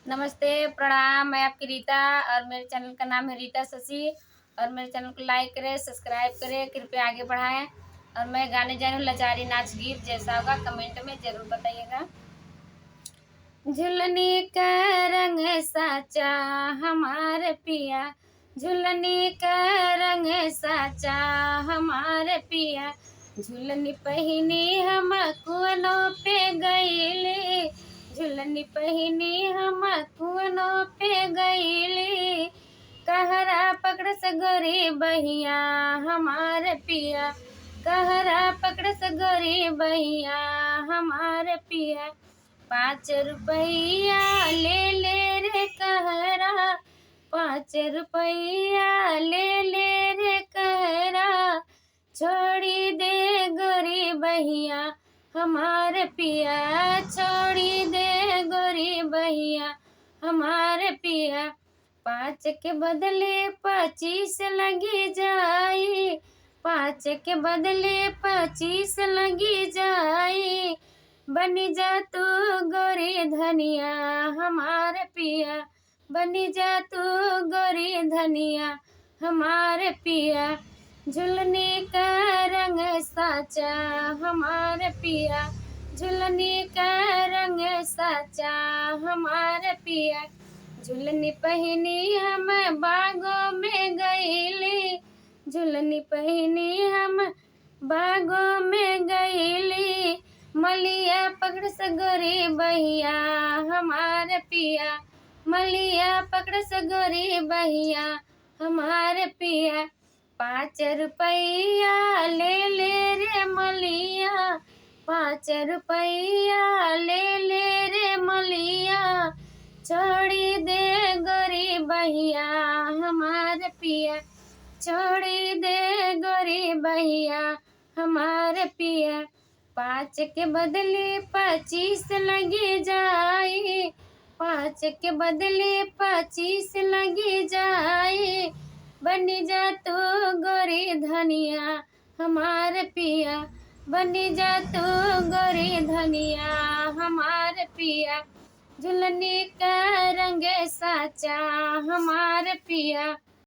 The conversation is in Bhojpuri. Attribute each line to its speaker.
Speaker 1: नमस्ते, प्रणाम। मैं आपकी रीता और मेरे चैनल का नाम है रीता शशि। और मेरे चैनल को लाइक करें, सब्सक्राइब करें, कृपया आगे बढ़ाएं। और मैं गाने जा रही हूँ लाचारी नाच गीत, जैसा होगा कमेंट में ज़रूर बताइएगा। झुलनी का रंग साचा हमारे पिया, झुलनी का रंग साचा हमारे पिया, झुलनी पहिनी हम कुआनों पे गईली, झुलनी पहिनी हम कुआनों पे गईली, कहरा पकड़ सगोरी बहिया हमारे पिया, कहरा पकड़ सगोरी बहिया हमारे पिया, 5 रुपया ले ले रे कहरा, 5 रुपया ले ले रे कहरा, छोड़ी दे गोरी बहिया हमारे पिया, छोड़ी दे गोरी बहिया हमारे पिया, 5 के बदले 25 लगी जाई, 5 के बदले 25 लगी जाई, बनी जा तू गोरी धनिया हमारे पिया, बनी जा तू गोरी धनिया हमारे पिया, झुलनी का रंग साचा हमारे पिया, झुलनी का रंग साचा हमारे पिया, झुलनी पहिनी हम बागों में गईली, झुलनी पहिनी हम बागों में गईली, मलिया पकड़ सगोरी बहिया हमारे पिया, मलिया पकड़ सगोरी बहिया हमारे पिया, 5 रुपया ले ले रे मलिया, 5 रुपया ले ले रे मलिया, छोड़ी दे गोरी बहिया हमारे पिया, छोड़ी दे गोरी बहिया हमारे पिया, 5 के बदले 25 लगी जाई, 5 के बदले 25 लगी जाई, बनी जा तू गोरी धनिया हमारे पिया, बनी जा तू गोरी धनिया हमारे पिया, झुलनी का रंग साचा हमारे पिया।